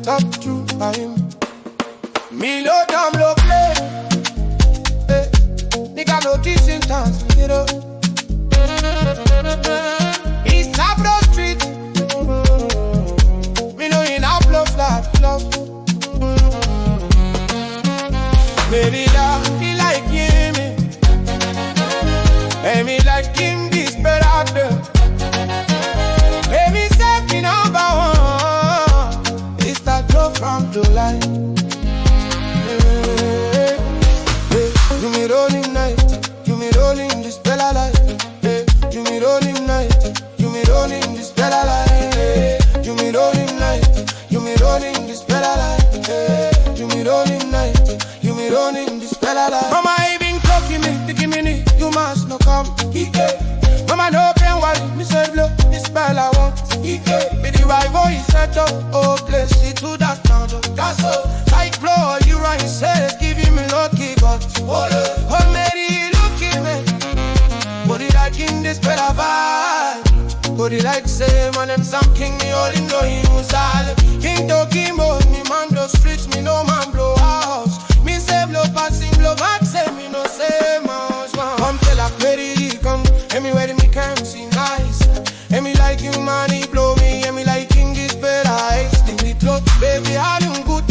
Top true, I'm me low down low play. Nigga no decent dance, you know. It's top road street. Me know in a blow flat love. Maybe that he like him. Hey, me like him desperado. Hey, me say me number one. It's that flow from the line. You me rolling night, you me rolling this bella life. You me rolling night, you me rolling this bella life. You me rolling night, you me rolling this bella life. You me rolling night, you me rolling this bella life. Mama even talking me, thinking me, you must no come. Mama no pain worry, me say blow this bella want. Be the right voice set up, oh bless it to that now. That's all. Like blow, you right says giving me lucky but oh Mary looking me. Body like in this better vibe. Body like say man and some king me all in going inside. King to Kimbo, me man do streets, me no man blow house. Me say blow passing blow back, say me no say mouse. Come tell like Mary come, and me where me can see nice. And me like you money blow me, and me like king this better ice. Think we close, baby, all you good.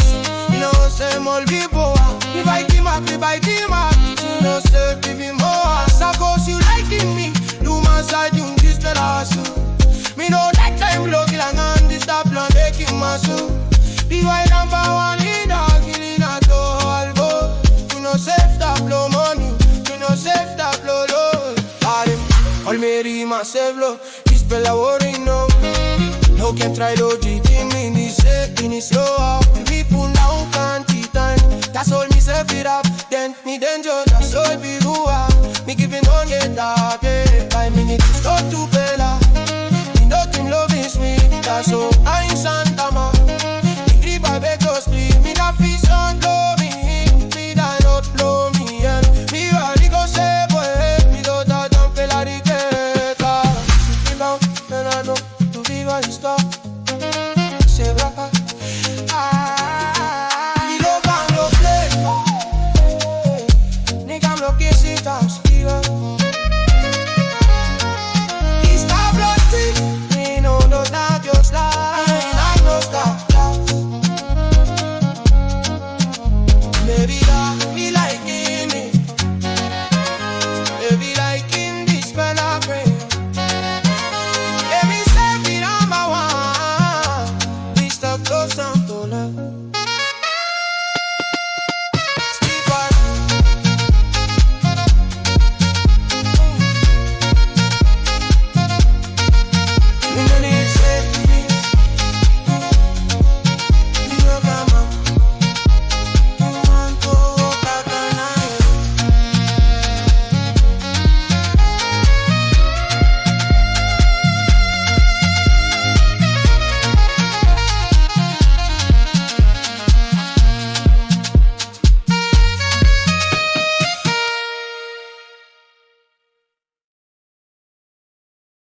You know say all people. If I team up, you know say baby more. Suppose you liking me, do my side, you this better soon. Me know that time looking like on this top plan, making my soul. Be white number one in dog, in a all go. You know safe that blow money, you know safe that blow low. All Mary myself low, this bella worry no. No can try to cheat me, this in it slow up. People now can't cheat time. That's all me say it up, then me danger, that's all be who are. Me giving on get up, yeah. 5 minutes, not to bella. Me nothing love is me, that's all. I ain't Santa Ma. Me grip I beg to sleep, me not feel sun blow me. Me that not blow me, and me really go say boy, me don't don't feel like it. Me bound, and I know to be where you stop. Say rapper. Santo,